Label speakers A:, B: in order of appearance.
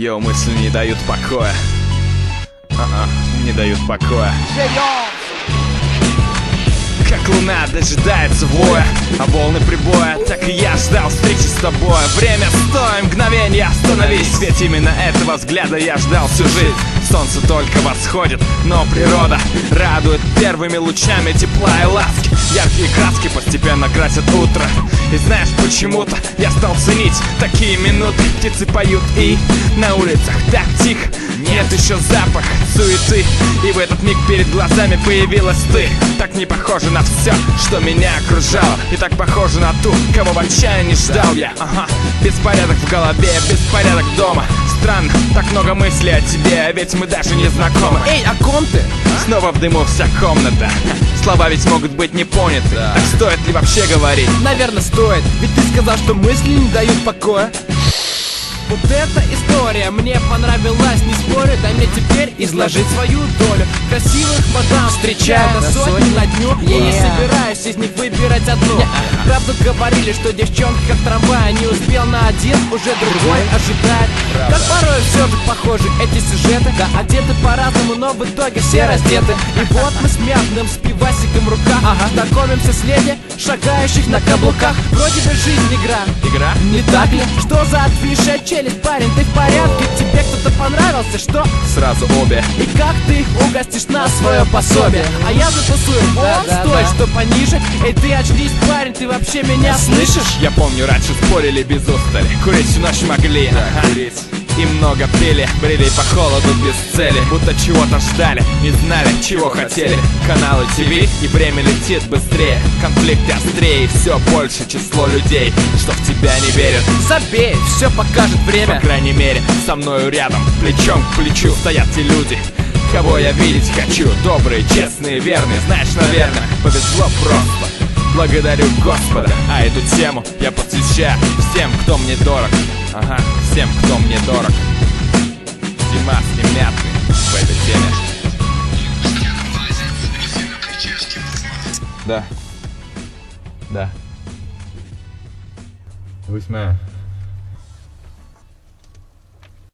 A: Йоу, мысли не дают покоя. Не дают покоя. Как луна дожидается воя, а волны прибоя, так и я ждал встречи с тобой. Время стой, мгновенье остановись, ведь именно этого взгляда я ждал всю жизнь. Солнце только восходит, но природа радует первыми лучами тепла и ласки. Яркие краски постепенно красят утро. И знаешь, почему-то я стал ценить такие минуты. Птицы поют и на улицах так тихо. Нет еще запаха суеты. И в этот миг перед глазами появилась ты. Так не похоже на все, что меня окружало. И так похоже на ту, кого в отчаянии ждал я. Беспорядок в голове, беспорядок дома. Странно, так много мыслей о тебе, а ведь мы даже не знакомы.
B: Эй, о ком ты?
A: Снова в дыму вся комната. Слова ведь могут быть не поняты. Так стоит ли вообще говорить?
B: Наверное, стоит. Ведь ты сказал, что мысли не дают покоя. Вот эта история мне понравилась, не спорю. Дай мне теперь изложить свою долю. Красивых мадам встречаю до сотни на дню. Я не собираюсь из них выбирать одну. Правду говорили, что девчонки как трамвай. Не успел на один, уже другой ожидает. Как порой все же похожи эти сюжеты. Да, одеты по-разному, но в итоге все раздеты. И вот мы с мятным, с пивасиком в руках знакомимся с леди, шагающих на каблуках. Вроде бы жизнь игра.
A: Игра?
B: Не так ли? Что за отвисшая челюсть, парень, ты в порядке? Тебе кто-то понравился, что?
A: Сразу обе.
B: И как ты их угостишь на свое пособие? А я затусую вон с той, что пониже. Эй, ты очнись, парень, ты вообще меня слышишь?
A: Я помню, раньше спорили без устали. Курить всю ночь могли. Курить. И много пили, брели по холоду без цели. Будто чего-то ждали, не знали, чего хотели. Каналы ТВ, и время летит быстрее. Конфликты острее, и все больше число людей, что в тебя не верят.
B: Забей, все покажет время.
A: По крайней мере, со мною рядом, плечом к плечу стоят те люди, кого я видеть хочу. Добрые, честные, верные. Знаешь, наверное, повезло просто. Благодарю Господа. А эту тему я посвящаю всем, кто мне дорог. Всем, кто мне дорог. Димас и Мятный в этой теме. Да. 8.